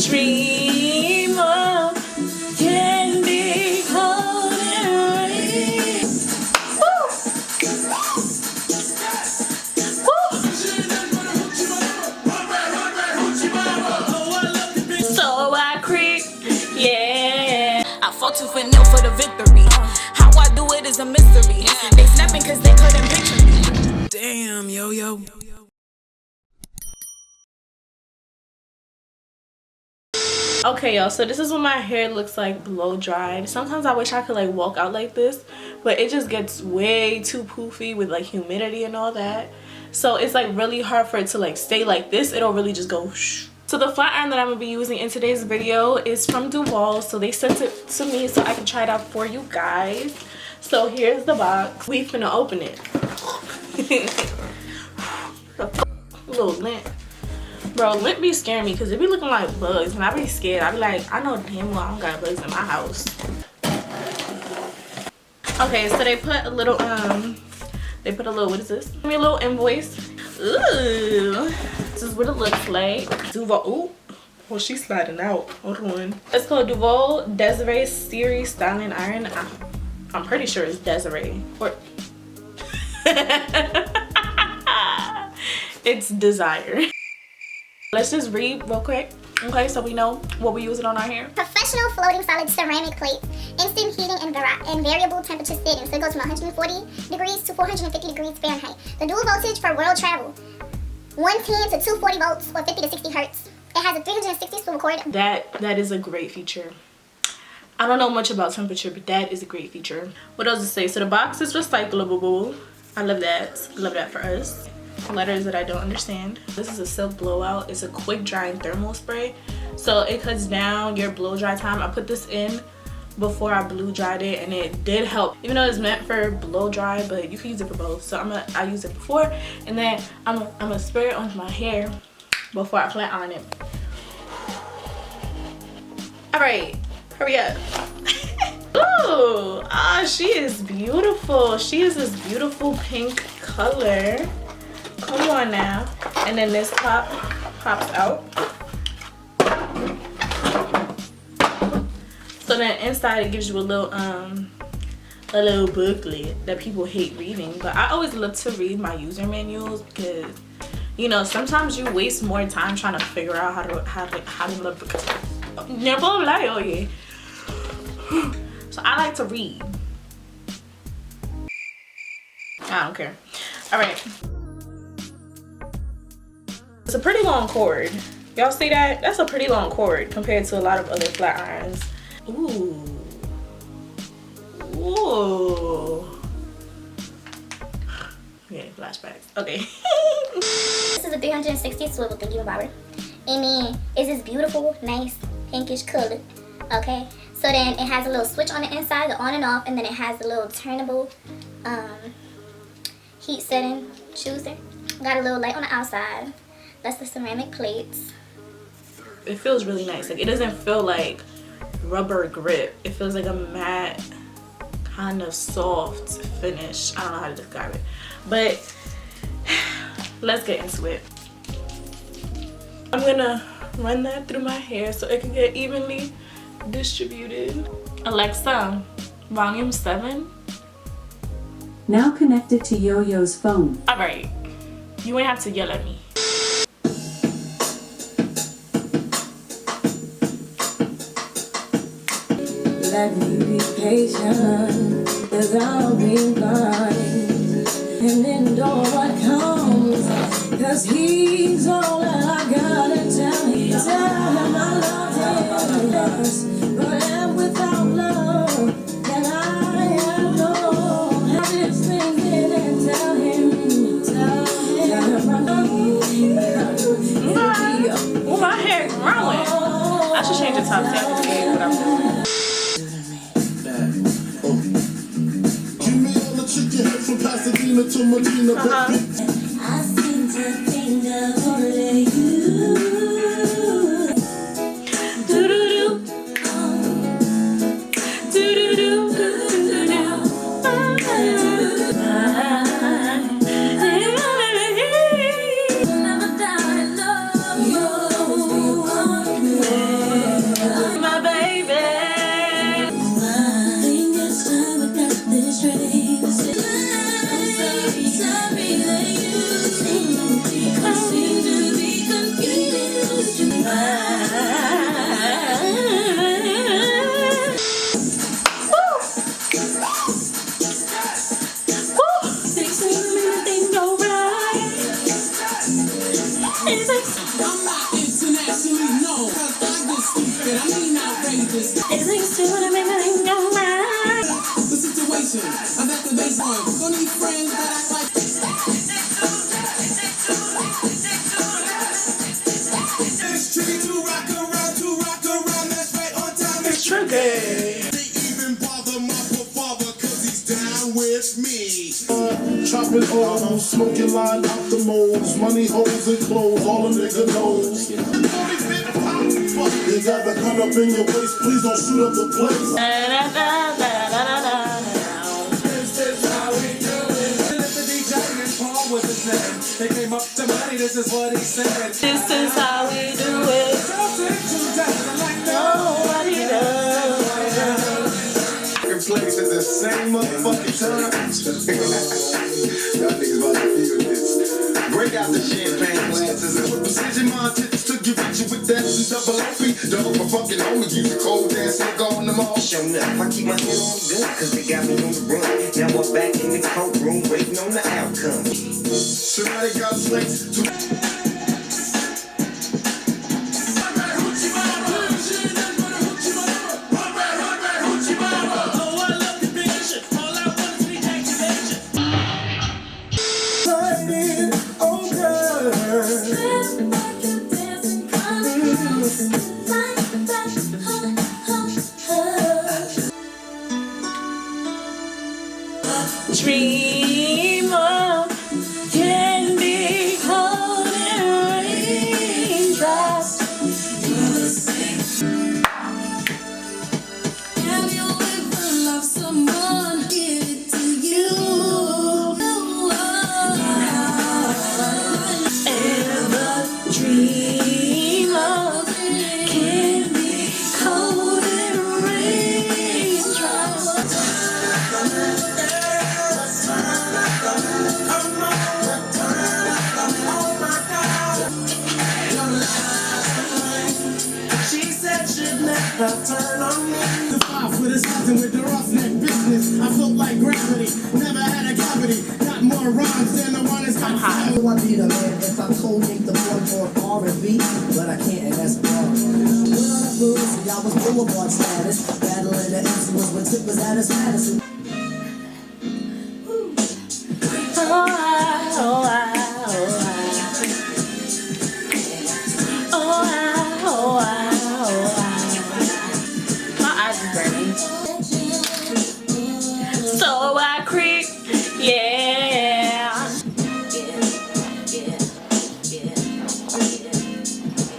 dream of candy coated rain. Woo! Woo! So I creep, yeah. I fought tooth and nail for the victory. How I do it is a mystery. They snapping cause they couldn't picture me. Damn, yo. Okay, y'all, so this is what my hair looks like blow dried. Sometimes I wish I could like walk out like this, but it just gets way too poofy with like humidity and all that. So it's like really hard for it to like stay like this. It'll really just go shh. So the flat iron that I'm gonna be using in today's video is from Duvolle. So they sent it to me so I can try it out for you guys. So here's the box. We finna open it. Little lint. Bro, lint be scaring me because it be looking like bugs and I be scared. I be like, I know damn well I don't got bugs in my house. Okay, so they put a little what is this? Give me a little invoice. Ooh, this is what it looks like. Duvolle. Ooh, well, she's sliding out. Hold on. It's called Duvolle Desiree Series Styling Iron. I'm pretty sure it's Desiree. Or it's Desire. Let's just read real quick, okay, so we know what we're using on our hair. Professional floating solid ceramic plate, instant heating and variable temperature settings. So it goes from 140 degrees to 450 degrees Fahrenheit. The dual voltage for world travel, 110 to 240 volts or 50 to 60 hertz. It has a 360 swivel cord. That is a great feature. I don't know much about temperature, but that is a great feature. What else to say? So the box is recyclable. I love that. Love that for us. Letters that I don't understand. This is a silk blowout. It's a quick drying thermal spray, so it cuts down your blow dry time. I put this in before I blow dried it and it did help, even though it's meant for blow dry, but you can use it for both. So I use it before and then I'm gonna spray it onto my hair before I flat iron it. All right, hurry up. Ooh, ah, she is beautiful. She is this beautiful pink color. Come on now. And then this pops out. So then inside it gives you a little booklet that people hate reading. But I always love to read my user manuals because, you know, sometimes you waste more time trying to figure out how to look. So I like to read. I don't care. All right. It's a pretty long cord. Y'all see that? That's a pretty long cord compared to a lot of other flat irons. Ooh. Ooh. Yeah, flashbacks. Okay. This is a 360 swivel thingy bobber. And then it's this beautiful, nice, pinkish color. Okay. So then it has a little switch on the inside, the on and off, and then it has a little turnable heat setting chooser. Got a little light on the outside. That's the ceramic plates. It feels really nice. Like, it doesn't feel like rubber grip. It feels like a matte, kind of soft finish. I don't know how to describe it. But let's get into it. I'm gonna run that through my hair so it can get evenly distributed. Alexa, volume 7. Now connected to Yo-Yo's phone. All right, you ain't have to yell at me. Let me be patient, cause I'll be blind and endure what comes, cause he's all that I gotta tell him. Tell him I love him, yes, but am without love, and I have no habits thinking and tell him I love him. Oh, my hair growing. I should change the top 10 to see what I'm doing. Pasadena to Medina, I seem to think of only you. Do-do-do. Do-do-do. know, cause I get stupid, I mean outrageous. The situation, I'm at the baseline. Don't need friends that act like. It's tricky to rock around, that's right on time. It's tricky. They even bother my poor father cause he's down with me. Chopping O's, smoking line out the moles, money holes and clothes, all a nigga knows. You got the gun up in your waist, please don't shoot up the place. This is how we do it. The DJ and Paul was his name. They came up to money, this is what he said. This is how we do it. Nobody does. Place at the same motherfucking time. Y'all niggas about to feel this. Break out the champagne glasses and with precision my tips to get with you with that and double OP. Dog, my fucking homie, use a cold ass and go on them all. Showing up, I keep my head on good, cause they got me on the run. Now I'm back in the courtroom, waiting on the outcome. So now they got slates to Dream of candy cold and raindrops. Have you ever loved someone? Give it to you. Ever dream of candy cold and raindrops? She said she'd never turn on me. The five with his cousin with the roughneck business. I float like gravity, never had a cavity. Got more rhymes than the one that's got five. I be the man if I co-make the boy for R&B, but I can't, and that's wrong. When I lose, y'all was boulevard status. Battling the MC was when Tip was at his Madison. My eyes are burning. So I creep, yeah.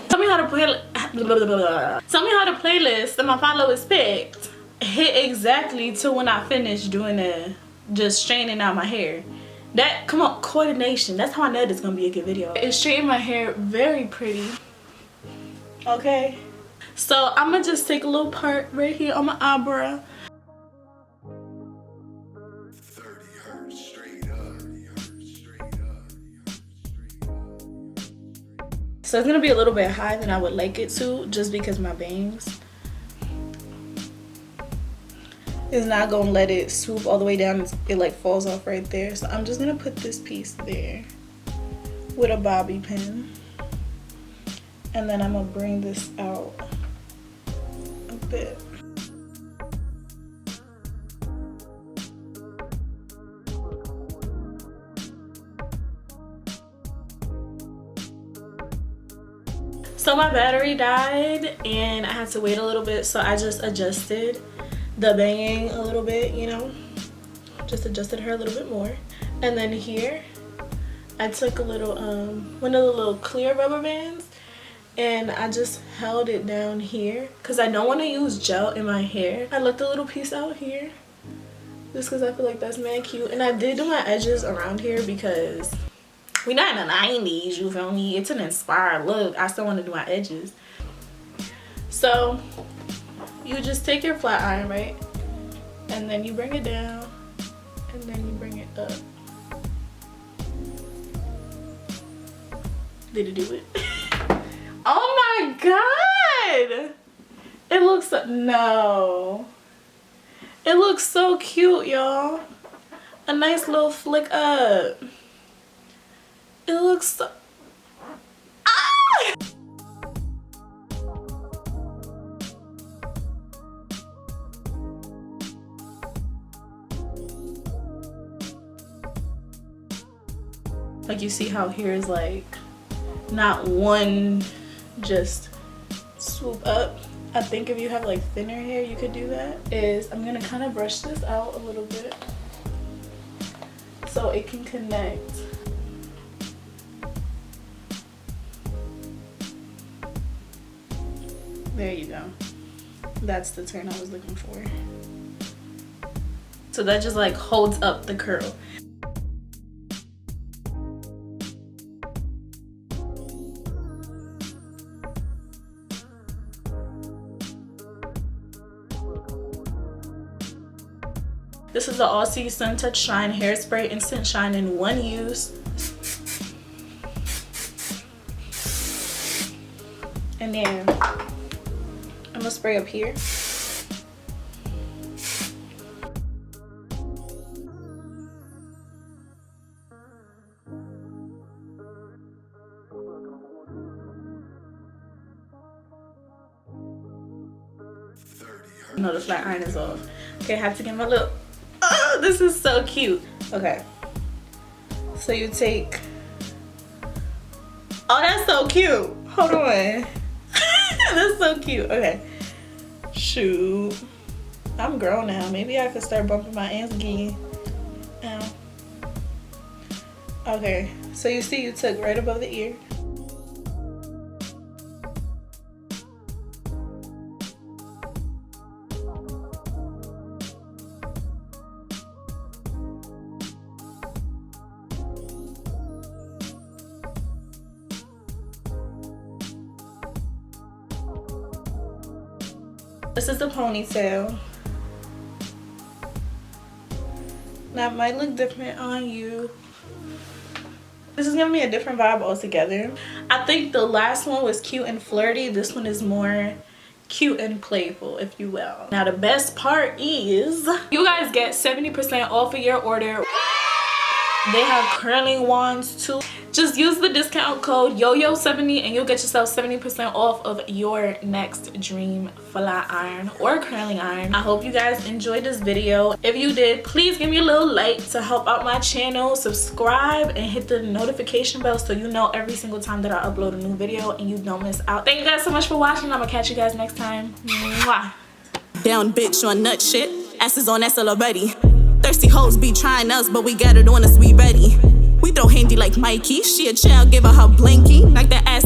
Tell me how to play. Tell me how the playlist that my followers picked hit exactly to when I finished doing just straightening out my hair. That, come on, coordination. That's how I know this is gonna be a good video. It straightened my hair very pretty. Okay, so I'm gonna just take a little part right here on my eyebrow. 30 hertz straight up. So it's gonna be a little bit higher than I would like it to, just because my bangs is not gonna let it swoop all the way down. It like falls off right there. So I'm just gonna put this piece there with a bobby pin, and then I'm gonna bring this out a bit. So my battery died and I had to wait a little bit, so I just adjusted the banging a little bit, you know, just adjusted her a little bit more. And then here I took a little one of the little clear rubber bands and I just held it down here because I don't want to use gel in my hair. I left a little piece out here just because I feel like that's mad cute. And I did do my edges around here because we're not in the 90s, you feel me? It's an inspired look. I still want to do my edges. So you just take your flat iron, right? And then you bring it down and then you bring it up. Did it do it? Oh my god! It looks so, no. It looks so cute, y'all. A nice little flick up. It looks so, ah! Like you see how here is like not one just swoop up. I think if you have like thinner hair, you could do that. I'm gonna kind of brush this out a little bit so it can connect. There you go. That's the turn I was looking for. So that just like holds up the curl. This is the Aussie Sun Touch Shine Hairspray Instant Shine in one use. And then I'm gonna spray up here. No, the flat iron is off. Okay, I have to get my little. Oh, this is so cute. Okay, so you take. Oh, that's so cute. Hold on. That's so cute. Okay. Shoot. I'm grown now. Maybe I could start bumping my ass again. Ow. Okay, so you see you took right above the ear. This is the ponytail. That might look different on you. This is giving me a different vibe altogether. I think the last one was cute and flirty. This one is more cute and playful, if you will. Now the best part is you guys get 70% off of your order. They have curling wands too. Just use the discount code YOYO70 and you'll get yourself 70% off of your next dream flat iron or curling iron. I hope you guys enjoyed this video. If you did, please give me a little like to help out my channel. Subscribe and hit the notification bell so you know every single time that I upload a new video and you don't miss out. Thank you guys so much for watching. I'm gonna catch you guys next time. Mwah. Down bitch on nut shit. Asses on SL already. Thirsty hoes be trying us, but we got it on us, we ready. We throw handy like Mikey. She a child, give her blankie. Like that ass.